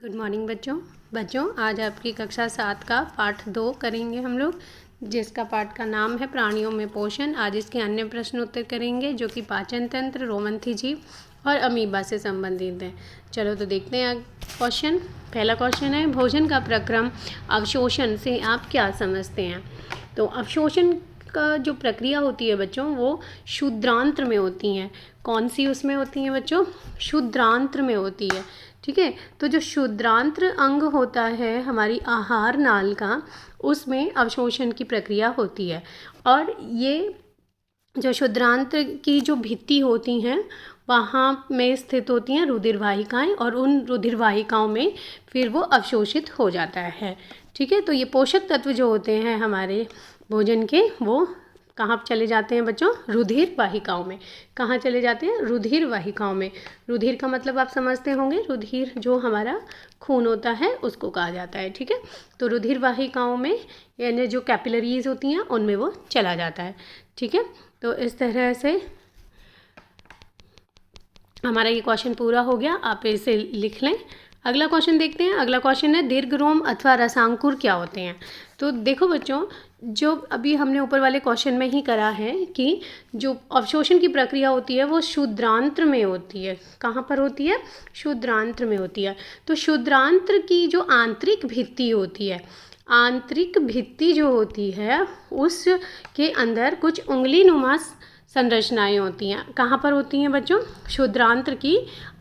Good morning बच्चों आज आपकी कक्षा 7 का पाठ 2 करेंगे हम लोग, जिसका पाठ का नाम है प्राणियों में पोषण। आज इसके अन्य प्रश्न उत्तर करेंगे जो कि पाचन तंत्र, रोमंथी जीव और अमीबा से संबंधित हैं। चलो तो देखते हैं क्वेश्चन। पहला क्वेश्चन है, भोजन का प्रक्रम अवशोषण से आप क्या समझते हैं? तो अवशोषण का जो प्रक्रिया होती है बच्चों, वो क्षुद्रांत्र में होती हैं। कौन सी उसमें होती हैं बच्चों? क्षुद्रांत्र में होती है। ठीक है, तो जो क्षुद्रांत्र अंग होता है हमारी आहार नाल का, उसमें अवशोषण की प्रक्रिया होती है। और ये जो क्षुद्रांत्र की जो भित्ति होती हैं वहाँ में स्थित होती हैं रुधिर वाहिकाएँ, और उन रुधिर वाहिकाओं में फिर वो अवशोषित हो जाता है। ठीक है, तो ये पोषक तत्व जो होते हैं हमारे भोजन के, वो कहाँ चले जाते हैं बच्चों? रुधिर वाहिकाओं में। कहाँ चले जाते हैं? रुधिर वाहिकाओं में। रुधिर का मतलब आप समझते होंगे, रुधिर जो हमारा खून होता है उसको कहा जाता है। ठीक है, तो रुधिर वाहिकाओं में यानी जो कैपिलरीज होती हैं उनमें वो चला जाता है। ठीक है, तो इस तरह से हमारा ये क्वेश्चन पूरा हो गया। आप इसे लिख लें। अगला क्वेश्चन देखते हैं। अगला क्वेश्चन है, दीर्घरोम अथवा रसांकुर क्या होते हैं? तो देखो बच्चों, जो अभी हमने ऊपर वाले क्वेश्चन में ही करा है कि जो अवशोषण की प्रक्रिया होती है वो क्षुद्रांत्र में होती है। कहाँ पर होती है? क्षुद्रांत्र में होती है। तो क्षुद्रांत्र की जो आंतरिक भित्ति होती है, आंतरिक भित्ति जो होती है उसके अंदर कुछ उंगली नुमा संरचनाएं होती हैं। कहाँ पर होती हैं बच्चों? क्षुद्रांत्र की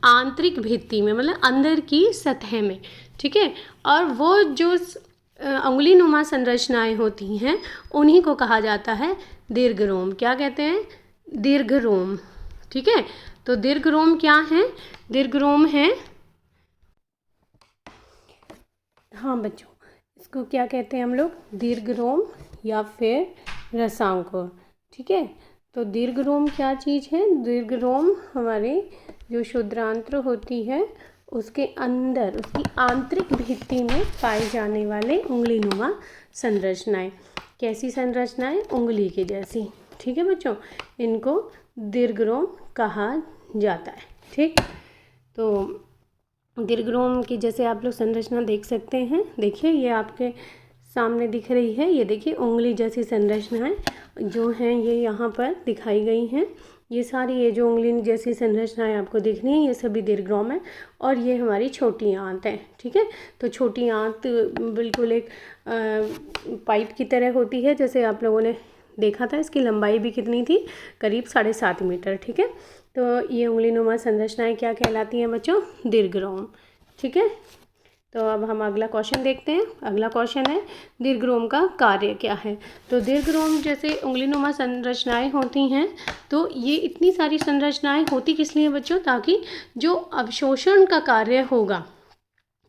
आंतरिक भित्ति में, मतलब अंदर की सतह में। ठीक है, और वो जो उंगली नुमा संरचनाएं होती हैं उन्हीं को कहा जाता है दीर्घरोम। क्या कहते हैं? दीर्घरोम। ठीक है, तो दीर्घरोम क्या है? दीर्घरोम है, हाँ बच्चों, इसको क्या कहते हैं हम लोग? दीर्घरोम या फिर रसांकुर। ठीक है, तो दीर्घरोम क्या चीज़ है? दीर्घरोम हमारे जो क्षुद्रांत्र होती है उसके अंदर, उसकी आंतरिक भित्ति में पाए जाने वाले उंगली नुमा संरचनाएं। कैसी संरचनाएं? उंगली की जैसी। ठीक है बच्चों, इनको दीर्घरोम कहा जाता है। ठीक, तो दीर्घरोम की जैसे आप लोग संरचना देख सकते हैं। देखिए, ये आपके सामने दिख रही है। ये देखिए उंगली जैसी संरचनाएं जो हैं ये यहाँ पर दिखाई गई हैं। ये सारी ये जो उंगली जैसी संरचनाएं आपको दिख रही हैं ये सभी दीर्घरोम है। और ये हमारी छोटी आंत है। ठीक है, तो छोटी आंत बिल्कुल एक पाइप की तरह होती है, जैसे आप लोगों ने देखा था। इसकी लंबाई भी कितनी थी? करीब 7.5 मीटर। ठीक है, तो ये उंगली नुमा संरचनाएं क्या कहलाती हैं बच्चों? दीर्घरोम। ठीक है, तो अब हम अगला क्वेश्चन देखते हैं। अगला क्वेश्चन है, दीर्घरोम का कार्य क्या है? तो दीर्घरोम जैसे उंगली नुमा संरचनाएं होती हैं, तो ये इतनी सारी संरचनाएं होती किस लिए बच्चों? ताकि जो अवशोषण का कार्य होगा,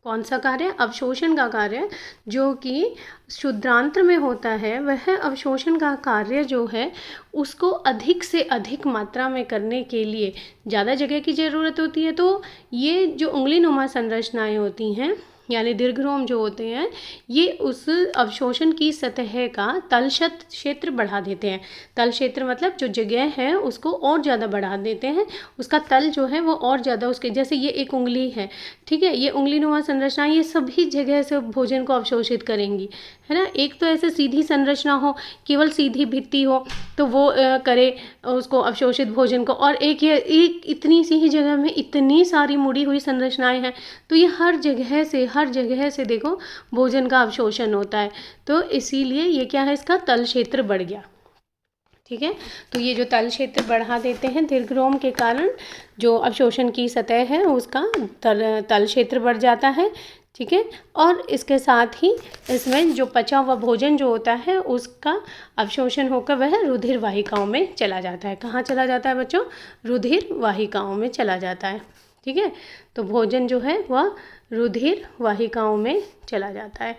कौन सा कार्य? अवशोषण का कार्य, जो कि क्षुद्रांत्र में होता है, वह अवशोषण का कार्य जो है उसको अधिक से अधिक मात्रा में करने के लिए ज़्यादा जगह की ज़रूरत होती है। तो ये जो उंगली नुमा संरचनाएं होती हैं यानी दीर्घरोम जो होते हैं, ये उस अवशोषण की सतह का तल क्षेत्र बढ़ा देते हैं। तल क्षेत्र मतलब जो जगह है उसको और ज़्यादा बढ़ा देते हैं। उसका तल जो है वो और ज़्यादा उसके, जैसे ये एक उंगली है, ठीक है, ये उंगली नुमा संरचना ये सभी जगह से भोजन को अवशोषित करेंगी, है ना। एक तो ऐसे सीधी संरचना हो, केवल सीधी भित्ति हो तो वो करे उसको अवशोषित भोजन को, और एक ये एक इतनी सी ही जगह में इतनी सारी मुड़ी हुई संरचनाएं हैं, तो ये हर जगह से देखो भोजन का अवशोषण होता है। तो इसीलिए ये क्या है, इसका तल क्षेत्र बढ़ गया। ठीक है, तो ये जो तल क्षेत्र बढ़ा देते हैं दीर्घरोम के कारण, जो अवशोषण की सतह है उसका तल क्षेत्र बढ़ जाता है। ठीक है, और इसके साथ ही इसमें जो पचा हुआ भोजन जो होता है उसका अवशोषण होकर वह रुधिर वाहिकाओं में चला जाता है। कहाँ चला जाता है बच्चों? रुधिर वाहिकाओं में चला जाता है। ठीक है, तो भोजन जो है वह रुधिर वाहिकाओं में चला जाता है,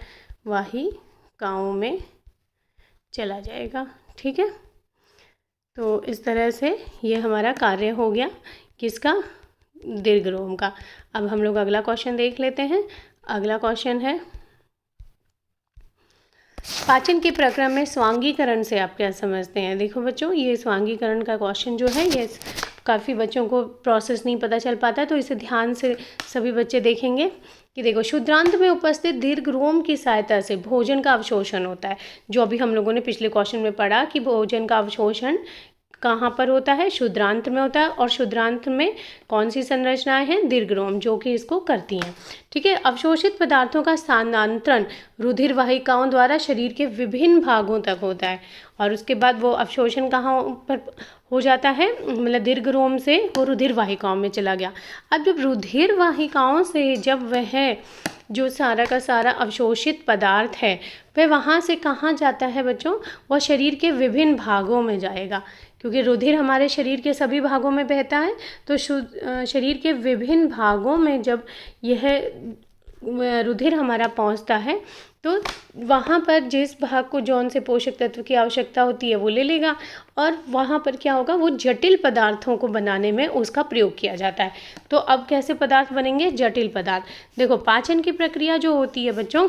वाहिकाओं में चला जाएगा। ठीक है, तो इस तरह से ये हमारा कार्य हो गया किसका? दीर्घरोम का। अब हम लोग अगला क्वेश्चन देख लेते हैं। अगला क्वेश्चन है, पाचन के प्रक्रम में स्वांगीकरण से आप क्या समझते हैं? देखो बच्चों, ये स्वांगीकरण का क्वेश्चन जो है ये काफ़ी बच्चों को प्रोसेस नहीं पता चल पाता, तो इसे ध्यान से सभी बच्चे देखेंगे कि देखो, शुद्रांत में उपस्थित दीर्घ रोम की सहायता से भोजन का अवशोषण होता है। जो अभी हम लोगों ने पिछले क्वेश्चन में पढ़ा कि भोजन का अवशोषण कहाँ पर होता है, शुद्रांत में होता है। और शुद्रांत में कौन सी संरचनाएं हैं, दीर्घ रोम, जो कि इसको करती हैं। ठीक है, अवशोषित पदार्थों का स्थानांतरण रुधिर वाहिकाओं द्वारा शरीर के विभिन्न भागों तक होता है। और उसके बाद वो अवशोषण कहाँ पर हो जाता है, मतलब दीर्घ रोम से वो रुधिर वाहिकाओं में चला गया। अब जब रुधिर वाहिकाओं से जब वह जो सारा का सारा अवशोषित पदार्थ है वह वहाँ से कहाँ जाता है बच्चों, वह शरीर के विभिन्न भागों में जाएगा, क्योंकि रुधिर हमारे शरीर के सभी भागों में बहता है। तो शरीर के विभिन्न भागों में जब यह रुधिर हमारा पहुंचता है तो वहाँ पर जिस भाग को जौन से पोषक तत्व की आवश्यकता होती है वो ले लेगा, और वहाँ पर क्या होगा, वो जटिल पदार्थों को बनाने में उसका प्रयोग किया जाता है। तो अब कैसे पदार्थ बनेंगे, जटिल पदार्थ। देखो, पाचन की प्रक्रिया जो होती है बच्चों,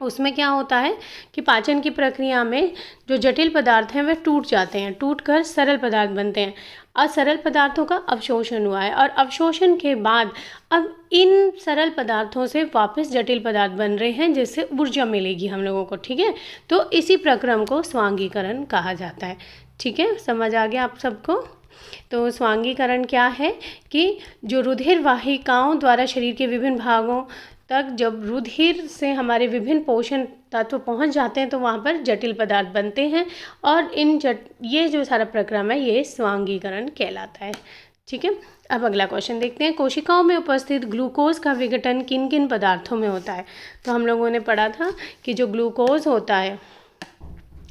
उसमें क्या होता है कि पाचन की प्रक्रिया में जो जटिल पदार्थ हैं वे टूट जाते हैं, टूटकर सरल पदार्थ बनते हैं। और सरल पदार्थों का अवशोषण हुआ है, और अवशोषण के बाद अब इन सरल पदार्थों से वापस जटिल पदार्थ बन रहे हैं, जिससे ऊर्जा मिलेगी हम लोगों को। ठीक है, तो इसी प्रक्रम को स्वांगीकरण कहा जाता है। ठीक है, समझ आ गया आप सबको। तो स्वांगीकरण क्या है कि जो रुधिर वाहिकाओं द्वारा शरीर के विभिन्न भागों तक जब रुधिर से हमारे विभिन्न पोषण तत्व पहुंच जाते हैं तो वहाँ पर जटिल पदार्थ बनते हैं, और ये जो सारा प्रक्रम है ये स्वांगीकरण कहलाता है। ठीक है, अब अगला क्वेश्चन देखते हैं। कोशिकाओं में उपस्थित ग्लूकोज का विघटन किन किन पदार्थों में होता है। तो हम लोगों ने पढ़ा था कि जो ग्लूकोज होता है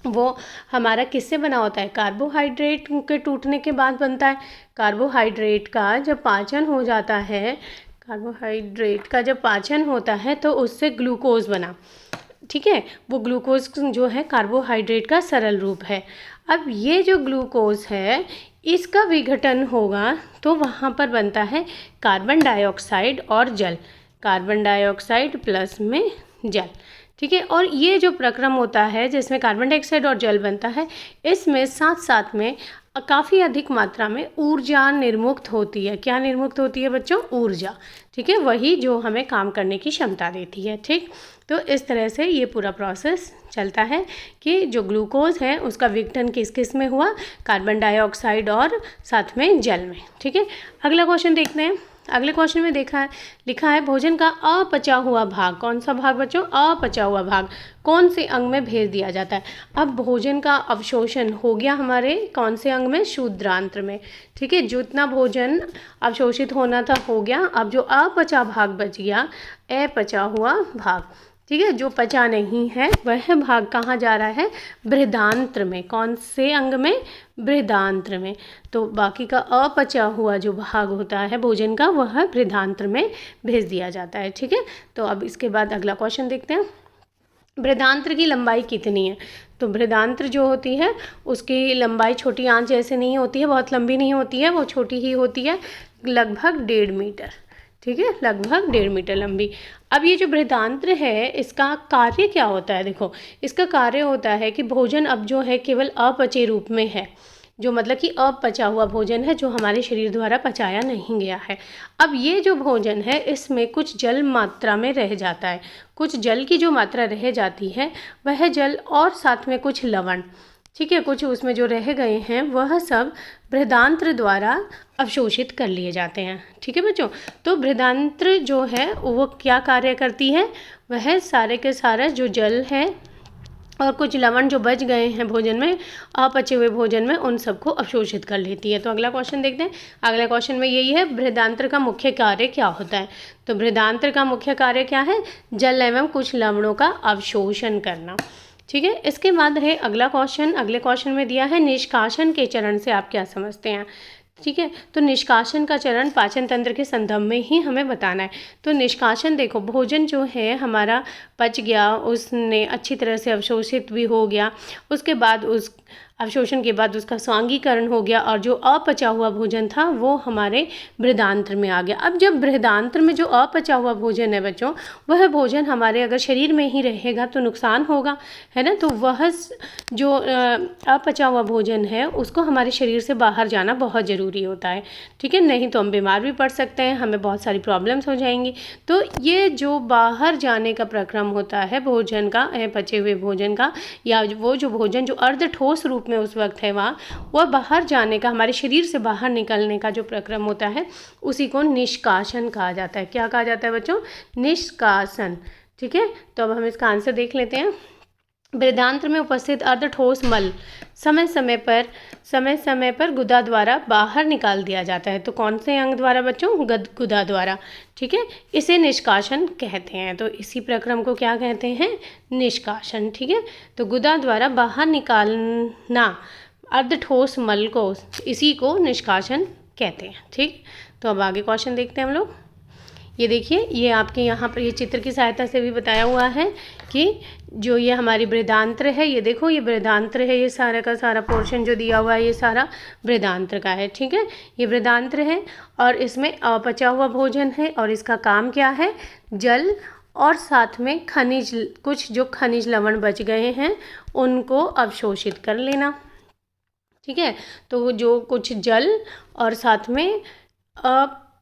वो हमारा किससे बना होता है, कार्बोहाइड्रेट के टूटने के बाद बनता है। कार्बोहाइड्रेट का जब पाचन हो जाता है, कार्बोहाइड्रेट का जब पाचन होता है तो उससे ग्लूकोज बना। ठीक है, वो ग्लूकोज जो है कार्बोहाइड्रेट का सरल रूप है। अब ये जो ग्लूकोज है इसका विघटन होगा तो वहाँ पर बनता है कार्बन डाइऑक्साइड और जल, कार्बन डाइऑक्साइड प्लस में जल। ठीक है, और ये जो प्रक्रम होता है जिसमें कार्बन डाइऑक्साइड और जल बनता है, इसमें साथ साथ में काफ़ी अधिक मात्रा में ऊर्जा निर्मुक्त होती है। क्या निर्मुक्त होती है बच्चों, ऊर्जा। ठीक है, वही जो हमें काम करने की क्षमता देती है। ठीक, तो इस तरह से ये पूरा प्रोसेस चलता है कि जो ग्लूकोज है उसका विघटन किस किस में हुआ, कार्बन डाइऑक्साइड और साथ में जल में। ठीक है, अगला क्वेश्चन देखते हैं। अगले क्वेश्चन में लिखा है भोजन का अपचा हुआ भाग, कौन सा भाग बच्चों, अपचा हुआ भाग कौन से अंग में भेज दिया जाता है। अब भोजन का अवशोषण हो गया हमारे कौन से अंग में, शुद्रांत्र में। ठीक है, जितना भोजन अवशोषित होना था हो गया। अब जो अपचा भाग बच गया, अपचा हुआ भाग, ठीक है, जो पचा नहीं है वह भाग कहाँ जा रहा है, बृहदांत्र में। कौन से अंग में, बृहदांत्र में। तो बाकी का अपचा हुआ जो भाग होता है भोजन का वह बृहदांत्र में भेज दिया जाता है। ठीक है, तो अब इसके बाद अगला क्वेश्चन देखते हैं। बृहदांत्र की लंबाई कितनी है। तो बृहदांत्र जो होती है उसकी लंबाई छोटी आंच जैसे नहीं होती है, बहुत लंबी नहीं होती है, वो छोटी ही होती है, लगभग 1.5 मीटर। ठीक है, लगभग 1.5 मीटर लंबी। अब ये जो बृहदांत्र है इसका कार्य क्या होता है, देखो इसका कार्य होता है कि भोजन अब जो है केवल अपचे रूप में है, जो मतलब कि अपचा हुआ भोजन है जो हमारे शरीर द्वारा पचाया नहीं गया है। अब ये जो भोजन है इसमें कुछ जल मात्रा में रह जाता है, कुछ जल की जो मात्रा रह जाती है वह जल और साथ में कुछ लवण, ठीक है, कुछ उसमें जो रह गए हैं वह सब बृहदांत्र द्वारा अवशोषित कर लिए जाते हैं। ठीक है बच्चों, तो बृहदांत्र जो है वो क्या कार्य करती है, वह सारे के सारे जो जल है और कुछ लवण जो बच गए हैं भोजन में, अपचे हुए भोजन में, उन सबको अवशोषित कर लेती है। तो अगला क्वेश्चन देखते हैं। अगला क्वेश्चन में यही है, बृहदांत्र का मुख्य कार्य क्या होता है। तो बृहदांत्र का मुख्य कार्य क्या है, जल एवं कुछ लवणों का अवशोषण करना। ठीक है, इसके बाद है अगला क्वेश्चन। अगले क्वेश्चन में दिया है निष्कासन के चरण से आप क्या समझते हैं। ठीक है, तो निष्कासन का चरण पाचन तंत्र के संदर्भ में ही हमें बताना है। तो निष्कासन देखो, भोजन जो है हमारा पच गया, उसने अच्छी तरह से अवशोषित भी हो गया, उसके बाद उस अवशोषण के बाद उसका स्वांगीकरण हो गया और जो अपचा हुआ भोजन था वो हमारे बृहदांत्र में आ गया। अब जब बृहदांत्र में जो अपचा हुआ भोजन है बच्चों, वह भोजन हमारे अगर शरीर में ही रहेगा तो नुकसान होगा, है ना। तो वह जो अपचा हुआ भोजन है उसको हमारे शरीर से बाहर जाना बहुत ज़रूरी होता है, ठीक है, नहीं तो हम बीमार भी पड़ सकते हैं, हमें बहुत सारी प्रॉब्लम्स हो जाएंगी। तो ये जो बाहर जाने का प्रक्रम होता है भोजन का, पचे हुए भोजन का, या वो जो भोजन जो अर्ध ठोस रूप में उस वक्त है वह बाहर जाने का, हमारे शरीर से बाहर निकलने का जो प्रक्रम होता है उसी को निष्कासन कहा जाता है। क्या कहा जाता है बच्चों? निष्कासन, ठीक है। तो अब हम इसका आंसर देख लेते हैं। बृहदांत्र में उपस्थित अर्ध ठोस मल समय समय पर गुदा द्वारा बाहर निकाल दिया जाता है। तो कौन से अंग द्वारा बच्चों? गुदा द्वारा, ठीक है। इसे निष्कासन कहते हैं। तो इसी प्रक्रम को क्या कहते हैं? निष्कासन, ठीक है। तो गुदा द्वारा बाहर निकालना अर्ध ठोस मल को, इसी को निष्कासन कहते हैं, ठीक। तो अब आगे क्वेश्चन देखते हैं हम लोग। ये देखिए, ये आपके यहाँ पर ये चित्र की सहायता से भी बताया हुआ है कि जो ये हमारी बृहदांत्र है, ये देखो ये बृहदांत्र है, ये सारा का सारा पोर्शन जो दिया हुआ है ये सारा बृहदांत्र का है, ठीक है। ये बृहदांत्र है और इसमें अपचा हुआ भोजन है और इसका काम क्या है? जल और साथ में खनिज, कुछ जो खनिज लवण बच गए हैं उनको अवशोषित कर लेना, ठीक है। तो जो कुछ जल और साथ में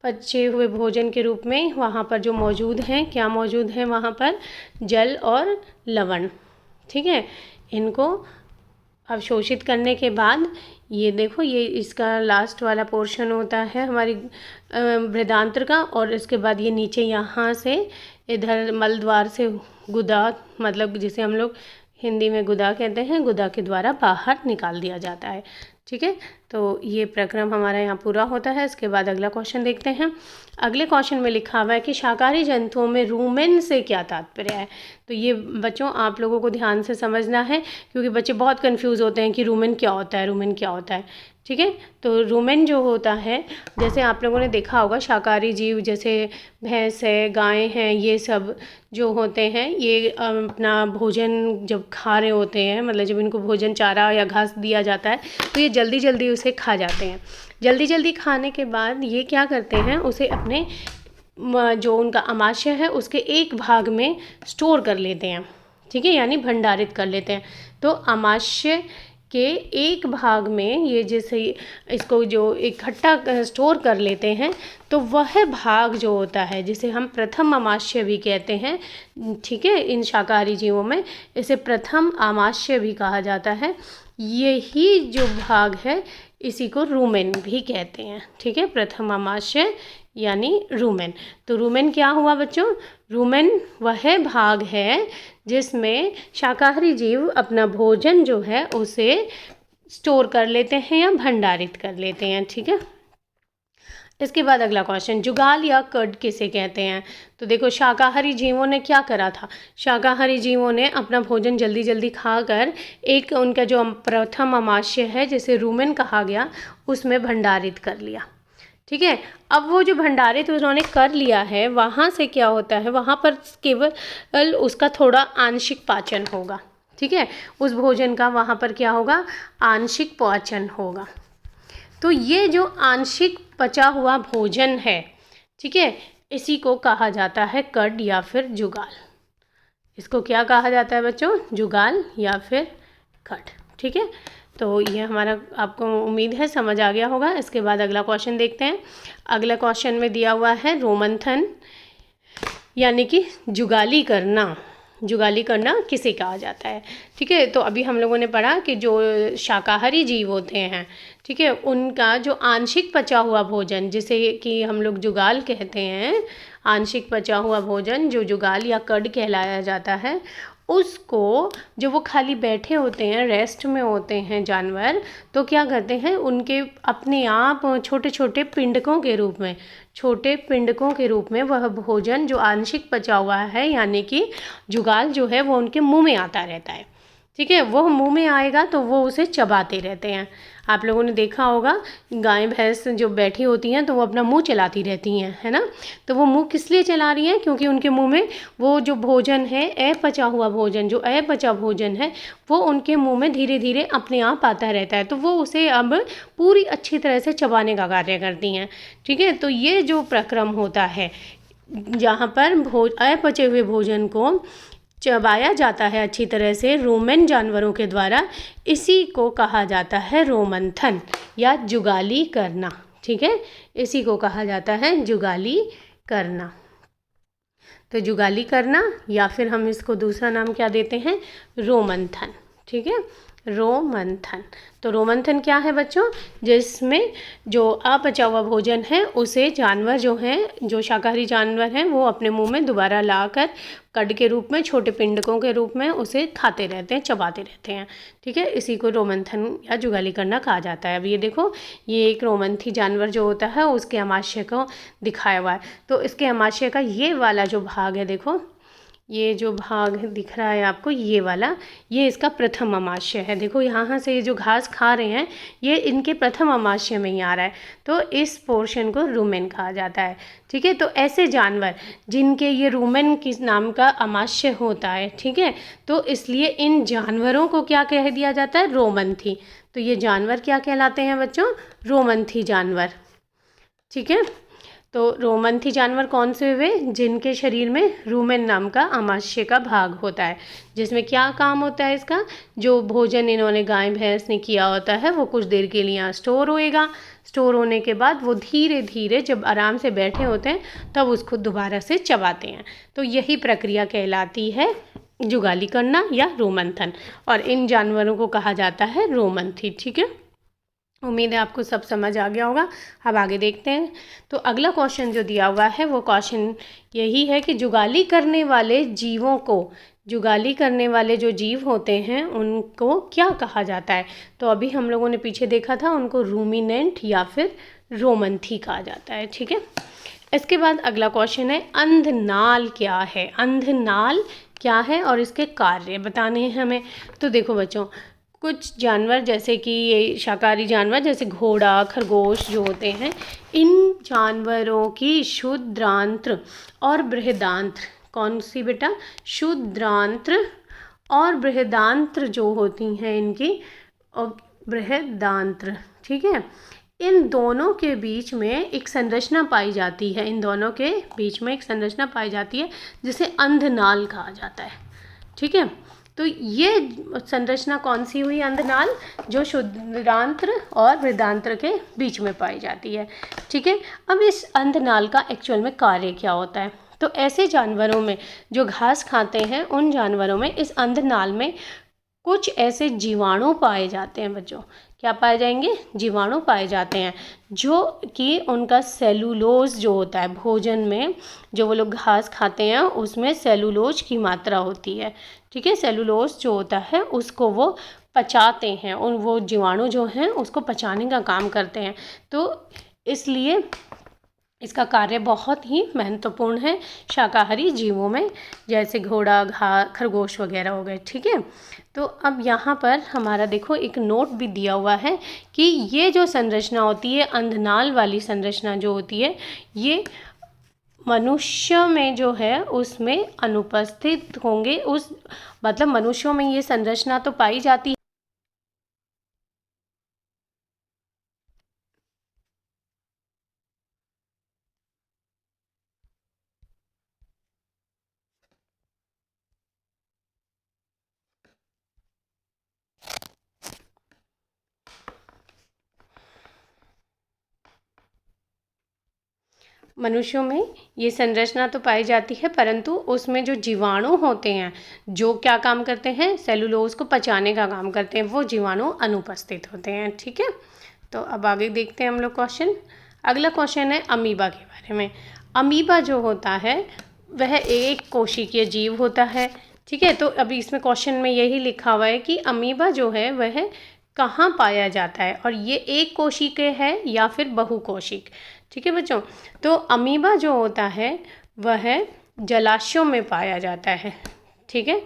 पचे हुए भोजन के रूप में वहाँ पर जो मौजूद हैं, क्या मौजूद है वहाँ पर? जल और लवण, ठीक है। इनको अवशोषित करने के बाद ये देखो, ये इसका लास्ट वाला पोर्शन होता है हमारी बृहदांत्र का, और इसके बाद ये नीचे यहाँ से इधर मल द्वार से गुदा, मतलब जिसे हम लोग हिंदी में गुदा कहते हैं, गुदा के द्वारा बाहर निकाल दिया जाता है, ठीक है। तो ये प्रक्रम हमारा यहाँ पूरा होता है। इसके बाद अगला क्वेश्चन देखते हैं। अगले क्वेश्चन में लिखा हुआ है कि शाकाहारी जंतुओं में रूमेन से क्या तात्पर्य है। तो ये बच्चों आप लोगों को ध्यान से समझना है, क्योंकि बच्चे बहुत कंफ्यूज होते हैं कि रूमेन क्या होता है, रूमेन क्या होता है, ठीक है। तो रूमेन जो होता है, जैसे आप लोगों ने देखा होगा शाकाहारी जीव जैसे भैंस है, गाय हैं, ये सब जो होते हैं ये अपना भोजन जब खा रहे होते हैं, मतलब जब इनको भोजन चारा या घास दिया जाता है तो ये जल्दी जल्दी उसे खा जाते हैं। जल्दी जल्दी खाने के बाद ये क्या करते हैं, उसे अपने जो उनका आमाशय है उसके एक भाग में स्टोर कर लेते हैं, ठीक है, यानी भंडारित कर लेते हैं। तो आमाशय के एक भाग में ये जैसे इसको जो इकट्ठा स्टोर कर लेते हैं, तो वह भाग जो होता है जिसे हम प्रथम आमाशय भी कहते हैं, ठीक है। इन शाकाहारी जीवों में इसे प्रथम आमाशय भी कहा जाता है। यही जो भाग है इसी को रूमेन भी कहते हैं, ठीक है, प्रथम आमाशय यानी रूमेन। तो रूमेन क्या हुआ बच्चों? रूमेन वह भाग है जिसमें शाकाहारी जीव अपना भोजन जो है उसे स्टोर कर लेते हैं या भंडारित कर लेते हैं, ठीक है। इसके बाद अगला क्वेश्चन, जुगाल या कर्ड किसे कहते हैं? तो देखो शाकाहारी जीवों ने क्या करा था, शाकाहारी जीवों ने अपना भोजन जल्दी जल्दी खाकर एक उनका जो प्रथम आमाशय है जिसे रूमेन कहा गया उसमें भंडारित कर लिया, ठीक है। अब वो जो भंडारित उन्होंने कर लिया है वहाँ से क्या होता है, वहाँ पर केवल उसका थोड़ा आंशिक पाचन होगा, ठीक है, उस भोजन का वहाँ पर क्या होगा, आंशिक पाचन होगा। तो ये जो आंशिक पचा हुआ भोजन है, ठीक है, इसी को कहा जाता है कर्ड या फिर जुगाल। इसको क्या कहा जाता है बच्चों? जुगाल या फिर कर्ड, ठीक है। तो ये हमारा आपको उम्मीद है समझ आ गया होगा। इसके बाद अगला क्वेश्चन देखते हैं। अगला क्वेश्चन में दिया हुआ है रोमंथन यानी कि जुगाली करना। जुगाली करना किसे कहा जाता है, ठीक है। तो अभी हम लोगों ने पढ़ा कि जो शाकाहारी जीव होते हैं, ठीक है, उनका जो आंशिक पचा हुआ भोजन जिसे कि हम लोग जुगाल कहते हैं, आंशिक पचा हुआ भोजन जो जुगाल या कर्ड कहलाया जाता है, उसको जो वो खाली बैठे होते हैं, रेस्ट में होते हैं जानवर, तो क्या करते हैं, उनके अपने आप छोटे छोटे पिंडकों के रूप में, छोटे पिंडकों के रूप में वह भोजन जो आंशिक पचा हुआ है यानी कि जुगाल जो है वो उनके मुंह में आता रहता है, ठीक है। वह मुंह में आएगा तो वो उसे चबाते रहते हैं। आप लोगों ने देखा होगा गाय भैंस जो बैठी होती हैं तो वो अपना मुंह चलाती रहती हैं, है ना। तो वो मुंह किस लिए चला रही हैं? क्योंकि उनके मुंह में वो जो भोजन है, अपचा हुआ भोजन, जो अपचा भोजन है वो उनके मुंह में धीरे धीरे अपने आप आता रहता है, तो वो उसे अब पूरी अच्छी तरह से चबाने का कार्य करती हैं। ठीक है, तो ये जो प्रक्रम होता है जहाँ पर अपचे हुए भोजन को चबाया जाता है अच्छी तरह से रूमेन जानवरों के द्वारा, इसी को कहा जाता है रोमंथन या जुगाली करना। ठीक है, इसी को कहा जाता है जुगाली करना। तो जुगाली करना, या फिर हम इसको दूसरा नाम क्या देते हैं? रोमंथन। ठीक है, रोमंथन। तो रोमंथन क्या है बच्चों? जिसमें जो अपचा हुआ भोजन है उसे जानवर जो हैं, जो शाकाहारी जानवर हैं, वो अपने मुंह में दोबारा लाकर कड के रूप में, छोटे पिंडकों के रूप में उसे खाते रहते हैं, चबाते रहते हैं। ठीक है, इसी को रोमंथन या जुगाली करना कहा जाता है। अब ये देखो, ये एक रोमंथी जानवर जो होता है उसके अमाशय को दिखाया हुआ है। तो इसके अमाशय का ये वाला जो भाग है, देखो ये जो भाग दिख रहा है आपको, ये वाला, ये इसका प्रथम अमाशय है। देखो यहाँ से ये जो घास खा रहे हैं ये इनके प्रथम अमाशय में ही आ रहा है, तो इस पोर्शन को रूमेन कहा जाता है। ठीक है, तो ऐसे जानवर जिनके ये रूमेन किस नाम का अमाशय होता है, ठीक है, तो इसलिए इन जानवरों को क्या कह दिया जाता है? रोमंथी। तो ये जानवर क्या कहलाते हैं बच्चों? रोमंथी जानवर। ठीक है, तो रोमंथी जानवर कौन से हुए? जिनके शरीर में रूमेन नाम का अमाशय का भाग होता है, जिसमें क्या काम होता है इसका? जो भोजन इन्होंने गाय भैंस ने किया होता है वो कुछ देर के लिए यहाँ स्टोर होएगा। स्टोर होने के बाद वो धीरे धीरे जब आराम से बैठे होते हैं तब उसको दोबारा से चबाते हैं। तो यही प्रक्रिया कहलाती है जुगाली करना या रोमंथन, और इन जानवरों को कहा जाता है रोमंथी। ठीक है, उम्मीद है आपको सब समझ आ गया होगा। अब आगे देखते हैं। तो अगला क्वेश्चन जो दिया हुआ है वो क्वेश्चन यही है कि जुगाली करने वाले जीवों को, जुगाली करने वाले जो जीव होते हैं उनको क्या कहा जाता है? तो अभी हम लोगों ने पीछे देखा था, उनको रूमिनेंट या फिर रोमंथी कहा जाता है। ठीक है, इसके बाद अगला क्वेश्चन है अंधनाल क्या है? अंधनाल क्या है और इसके कार्य बताने हैं हमें। तो देखो बच्चों, कुछ जानवर जैसे कि ये शाकाहारी जानवर जैसे घोड़ा, खरगोश जो होते हैं, इन जानवरों की क्षुद्रांत्र और बृहदांत्र, कौन सी बेटा? क्षुद्रांत्र और बृहदांत्र जो होती हैं इनकी, और बृहदांत्र, ठीक है, इन दोनों के बीच में एक संरचना पाई जाती है, इन दोनों के बीच में एक संरचना पाई जाती है जिसे अंधनाल कहा जाता है। ठीक है, तो ये संरचना कौन सी हुई? अंधनाल, जो क्षुद्रांत्र और बृहदांत्र के बीच में पाई जाती है। ठीक है, अब इस अंधनाल का एक्चुअल में कार्य क्या होता है? तो ऐसे जानवरों में जो घास खाते हैं उन जानवरों में इस अंधनाल में कुछ ऐसे जीवाणु पाए जाते हैं बच्चों। क्या पाए जाएंगे? जीवाणु पाए जाते हैं, जो कि उनका सेलुलोज जो होता है, भोजन में जो वो लोग घास खाते हैं उसमें सेलुलोज की मात्रा होती है। ठीक है, सेलुलोज जो होता है उसको वो पचाते हैं, उन वो जीवाणु जो हैं उसको पचाने का काम करते हैं। तो इसलिए इसका कार्य बहुत ही महत्वपूर्ण है शाकाहारी जीवों में, जैसे घोड़ा, खरगोश वगैरह हो गए। ठीक है, तो अब यहाँ पर हमारा देखो एक नोट भी दिया हुआ है कि ये जो संरचना होती है, अंधनाल वाली संरचना जो होती है, ये मनुष्य में जो है उसमें अनुपस्थित होंगे। उस मतलब मनुष्यों में ये संरचना तो पाई जाती है, मनुष्यों में ये संरचना तो पाई जाती है, परंतु उसमें जो जीवाणु होते हैं जो क्या काम करते हैं? सेलुलोज को पचाने का काम करते हैं, वो जीवाणु अनुपस्थित होते हैं। ठीक है, तो अब आगे देखते हैं हम लोग क्वेश्चन। अगला क्वेश्चन है अमीबा के बारे में। अमीबा जो होता है वह एक कोशिकीय जीव होता है। ठीक है, तो अभी इसमें क्वेश्चन में यही लिखा हुआ है कि अमीबा जो है वह कहाँ पाया जाता है, और ये एक कोशिकीय है या फिर बहुकोशिक। ठीक है बच्चों, तो अमीबा जो होता है वह जलाशयों में पाया जाता है। ठीक है,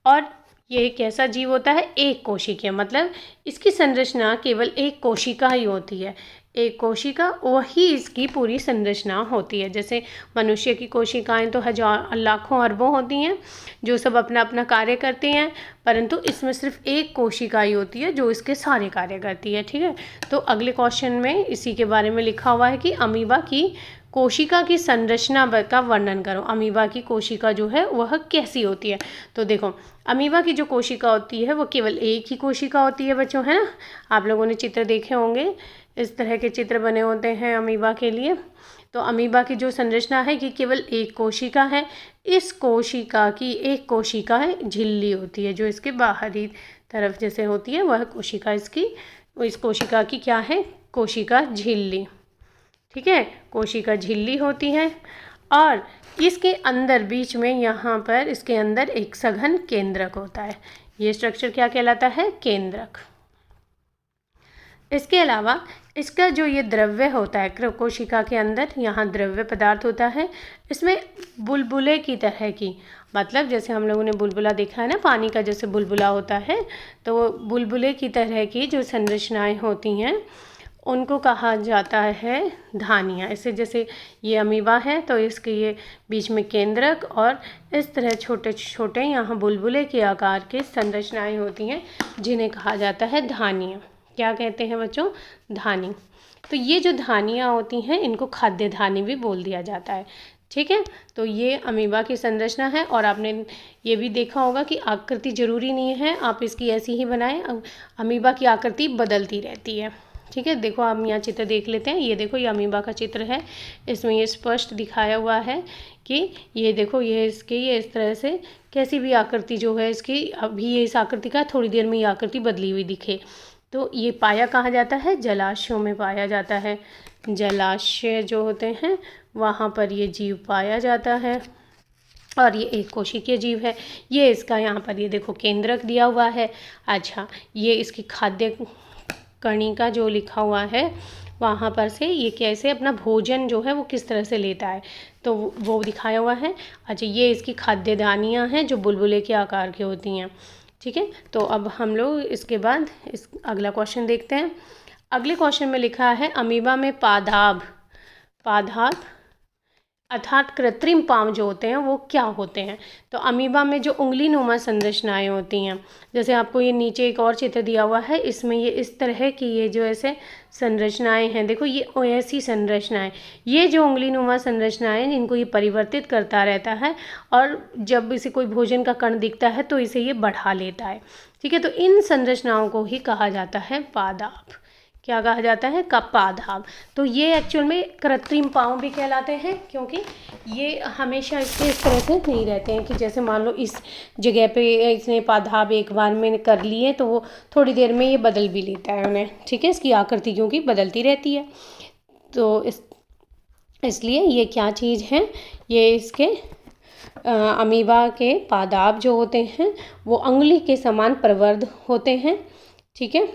और ये कैसा जीव होता है? एक कोशिकीय, मतलब इसकी संरचना केवल एक कोशिका ही होती है। एक कोशिका, वही इसकी पूरी संरचना होती है। जैसे मनुष्य की कोशिकाएं तो हजार लाखों अरबों होती हैं, जो सब अपना अपना कार्य करते हैं, परंतु इसमें सिर्फ एक कोशिका ही होती है जो इसके सारे कार्य करती है। ठीक है, तो अगले क्वेश्चन में इसी के बारे में लिखा हुआ है कि अमीबा की कोशिका की संरचना का वर्णन करो। अमीबा की कोशिका जो है वह कैसी होती है? तो देखो, अमीबा की जो कोशिका होती है वो केवल एक ही कोशिका होती है बच्चों, है ना। आप लोगों ने चित्र देखे होंगे, इस तरह के चित्र बने होते हैं अमीबा के लिए। तो अमीबा की जो संरचना है कि केवल एक कोशिका है। इस कोशिका की एक कोशिका है झिल्ली होती है, जो इसके बाहरी तरफ जैसे होती है वह कोशिका इसकी, इस कोशिका की क्या है? कोशिका झिल्ली। ठीक है, कोशिका झिल्ली होती है। और इसके अंदर बीच में यहाँ पर इसके अंदर एक सघन केंद्रक होता है। ये स्ट्रक्चर क्या कहलाता है? केंद्रक। इसके अलावा इसका जो ये द्रव्य होता है कोशिका के अंदर, यहाँ द्रव्य पदार्थ होता है। इसमें बुलबुले की तरह की, मतलब जैसे हम लोगों ने बुलबुला देखा है ना, पानी का जैसे बुलबुला होता है, तो वो बुलबुले की तरह की जो संरचनाएं होती हैं उनको कहा जाता है धानियाँ। इससे जैसे ये अमीबा है तो इसके ये बीच में केंद्रक और इस तरह छोटे छोटे यहाँ बुलबुले के आकार के संरचनाएं होती हैं, जिन्हें कहा जाता है धानियाँ। क्या कहते हैं बच्चों? धानी। तो ये जो धानियाँ होती हैं इनको खाद्य धानी भी बोल दिया जाता है। ठीक है, तो ये अमीबा की संरचना है। और आपने ये भी देखा होगा कि आकृति जरूरी नहीं है आप इसकी ऐसी ही बनाएं, अमीबा की आकृति बदलती रहती है। ठीक है, देखो हम यहाँ चित्र देख लेते हैं। ये देखो, ये अमीबा का चित्र है। इसमें ये स्पष्ट दिखाया हुआ है कि ये देखो, ये इसके ये इस तरह से कैसी भी आकृति जो है इसकी, अभी ये इस आकृति का थोड़ी देर में ये आकृति बदली हुई दिखे। तो ये पाया कहाँ जाता है? जलाशयों में पाया जाता है। जलाशय जो होते हैं वहाँ पर ये जीव पाया जाता है। और ये एक कोशिकीय जीव है। ये इसका यहाँ पर ये देखो केंद्रक दिया हुआ है। अच्छा, ये इसकी खाद्य कणिका जो लिखा हुआ है वहाँ पर से ये कैसे अपना भोजन जो है वो किस तरह से लेता है, तो वो दिखाया हुआ है। अच्छा, ये इसकी खाद्य दानियाँ हैं जो बुलबुले के आकार की होती हैं। ठीक है, तो अब हम लोग इसके बाद इस अगला क्वेश्चन देखते हैं। अगले क्वेश्चन में लिखा है अमीबा में पादाब अर्थात कृत्रिम पाँव जो होते हैं वो क्या होते हैं? तो अमीबा में जो उंगली नुमा संरचनाएं होती हैं, जैसे आपको ये नीचे एक और चित्र दिया हुआ है, इसमें ये इस तरह की ये जो ऐसे संरचनाएं हैं, देखो ये ऐसी संरचनाएं, ये जो उंगली नुमा संरचनाएं इनको ये परिवर्तित करता रहता है और जब इसे कोई भोजन का कण दिखता है तो इसे ये बढ़ा लेता है। ठीक है, तो इन संरचनाओं को ही कहा जाता है पादाब। क्या कहा जाता है? पादाब। तो ये एक्चुअल में कृत्रिम पाँव भी कहलाते हैं, क्योंकि ये हमेशा इसके इस तरह से नहीं रहते हैं कि जैसे मान लो इस जगह पे इसने पादाब एक बार में कर लिए तो वो थोड़ी देर में ये बदल भी लेता है उन्हें। ठीक है, इसकी आकृति क्योंकि बदलती रहती है, तो इसलिए ये क्या चीज़ है, ये इसके अमीबा के पादाब जो होते हैं वो अंगुली के समान प्रवर्ध होते हैं। ठीक है,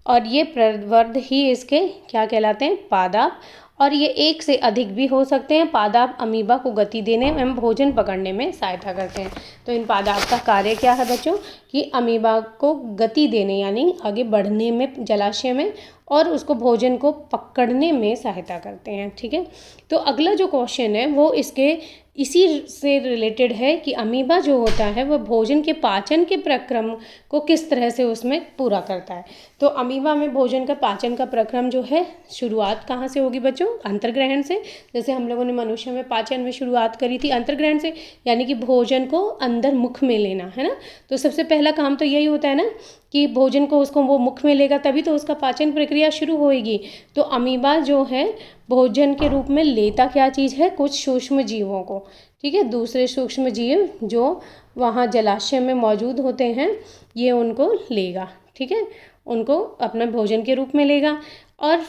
और ये प्रवर्ध ही इसके क्या कहलाते हैं? पादाब। और ये एक से अधिक भी हो सकते हैं। पादाब अमीबा को गति देने एवं भोजन पकड़ने में सहायता करते हैं। तो इन पादाब का कार्य क्या है बच्चों? कि अमीबा को गति देने यानी आगे बढ़ने में जलाशय में और उसको भोजन को पकड़ने में सहायता करते हैं। ठीक है, तो अगला जो क्वेश्चन है वो इसके इसी से रिलेटेड है कि अमीबा जो होता है वह भोजन के पाचन के प्रक्रम को किस तरह से उसमें पूरा करता है। तो अमीबा में भोजन का पाचन का प्रक्रम जो है शुरुआत कहाँ से होगी बच्चों? अंतर्ग्रहण से। जैसे हम लोगों ने मनुष्य में पाचन में शुरुआत करी थी अंतर्ग्रहण से, यानी कि भोजन को अंदर मुख में लेना, है ना। तो सबसे पहला काम तो यही होता है ना कि भोजन को उसको वो मुख में लेगा तभी तो उसका पाचन प्रक्रिया शुरू होएगी। तो अमीबा जो है भोजन के रूप में लेता क्या चीज़ है? कुछ सूक्ष्म जीवों को। ठीक है, दूसरे सूक्ष्म जीव जो वहाँ जलाशय में मौजूद होते हैं ये उनको लेगा। ठीक है, उनको अपना भोजन के रूप में लेगा। और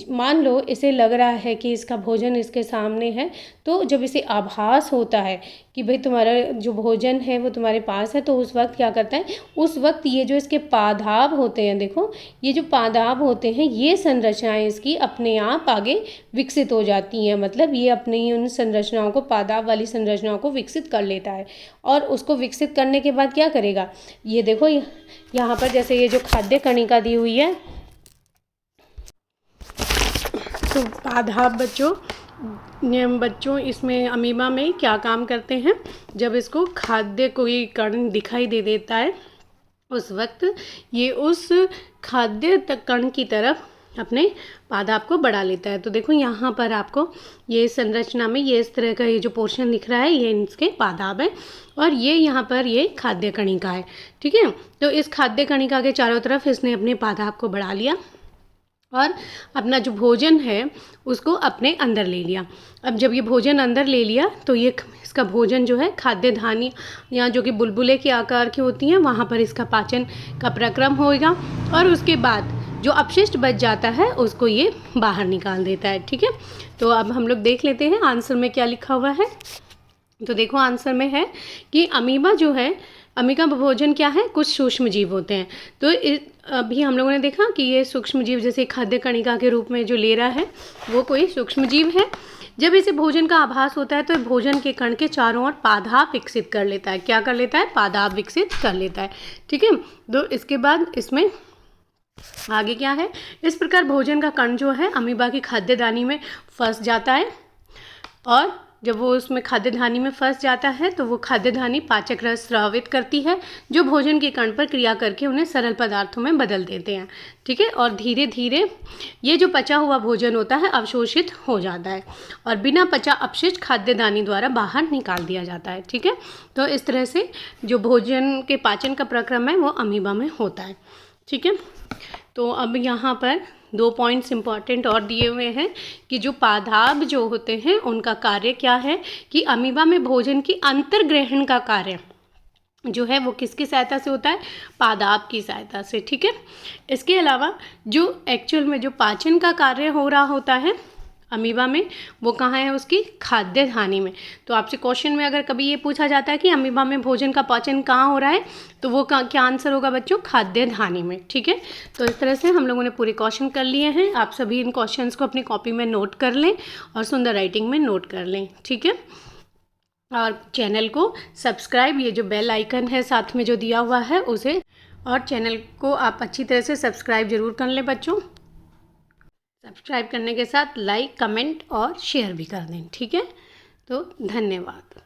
मान लो इसे लग रहा है कि इसका भोजन इसके सामने है, तो जब इसे आभास होता है कि भाई तुम्हारा जो भोजन है वो तुम्हारे पास है, तो उस वक्त क्या करता है, उस वक्त ये जो इसके पादाब होते हैं, देखो ये जो पादाब होते हैं, ये संरचनाएं इसकी अपने आप आगे विकसित हो जाती हैं। मतलब ये अपने ही उन संरचनाओं को, पादाब वाली संरचनाओं को विकसित कर लेता है। और उसको विकसित करने के बाद क्या करेगा, ये देखो यहाँ पर जैसे ये जो खाद्य कणिका दी हुई है, तो पादाब बच्चों इसमें अमीबा में क्या काम करते हैं, जब इसको खाद्य कोई कण दिखाई दे देता है उस वक्त ये उस खाद्य कण की तरफ अपने पादाब को बढ़ा लेता है। तो देखो यहाँ पर आपको ये संरचना में ये इस तरह का ये जो पोर्शन दिख रहा है, ये इसके पादाब है, और ये यहाँ पर ये खाद्य कणिका है। ठीक है, तो इस खाद्य कणिका के चारों तरफ इसने अपने पादाब को बढ़ा लिया और अपना जो भोजन है उसको अपने अंदर ले लिया। अब जब ये भोजन अंदर ले लिया तो ये इसका भोजन जो है खाद्य धानियाँ जो कि बुलबुले के आकार की होती हैं, वहाँ पर इसका पाचन का प्रक्रम होगा और उसके बाद जो अपशिष्ट बच जाता है उसको ये बाहर निकाल देता है। ठीक है, तो अब हम लोग देख लेते हैं आंसर में क्या लिखा हुआ है। तो देखो आंसर में है कि अमीबा जो है, अमीबा भोजन क्या है, कुछ सूक्ष्म जीव होते हैं। तो अभी हम लोगों ने देखा कि ये सूक्ष्म जीव जैसे खाद्य कणिका के रूप में जो ले रहा है वो कोई सूक्ष्म जीव है। जब इसे भोजन का आभास होता है तो भोजन के कण के चारों ओर पादाब विकसित कर लेता है। क्या कर लेता है, पादाब विकसित कर लेता है। ठीक है, तो इसके बाद इसमें आगे क्या है, इस प्रकार भोजन का कण जो है अमीबा की खाद्यदानी में फंस जाता है और जब वो उसमें खाद्यधानी में फंस जाता है तो वो खाद्यधानी पाचक रस स्रावित करती है जो भोजन के कण पर क्रिया करके उन्हें सरल पदार्थों में बदल देते हैं। ठीक है, और धीरे धीरे ये जो पचा हुआ भोजन होता है अवशोषित हो जाता है और बिना पचा अपशिष्ट खाद्यदानी द्वारा बाहर निकाल दिया जाता है। ठीक है, तो इस तरह से जो भोजन के पाचन का प्रक्रम है वो अमीबा में होता है। ठीक है, तो अब यहाँ पर 2 पॉइंट्स इंपॉर्टेंट और दिए हुए हैं कि जो पादाब जो होते हैं उनका कार्य क्या है, कि अमीबा में भोजन की अंतर्ग्रहण का कार्य जो है वो किसकी सहायता से होता है, पादाब की सहायता से। ठीक है, इसके अलावा जो एक्चुअल में जो पाचन का कार्य हो रहा होता है अमीबा में वो कहाँ है, उसकी खाद्य धानी में। तो आपसे क्वेश्चन में अगर कभी ये पूछा जाता है कि अमीबा में भोजन का पाचन कहाँ हो रहा है, तो वो क्या आंसर होगा बच्चों, खाद्य धानी में। ठीक है, तो इस तरह से हम लोगों ने पूरे क्वेश्चन कर लिए हैं। आप सभी इन क्वेश्चंस को अपनी कॉपी में नोट कर लें और सुंदर राइटिंग में नोट कर लें। ठीक है, और चैनल को सब्सक्राइब, ये जो बेल आइकन है साथ में जो दिया हुआ है उसे, और चैनल को आप अच्छी तरह से सब्सक्राइब जरूर कर लें बच्चों। सब्सक्राइब करने के साथ लाइक, कमेंट और शेयर भी कर दें। ठीक है, तो धन्यवाद।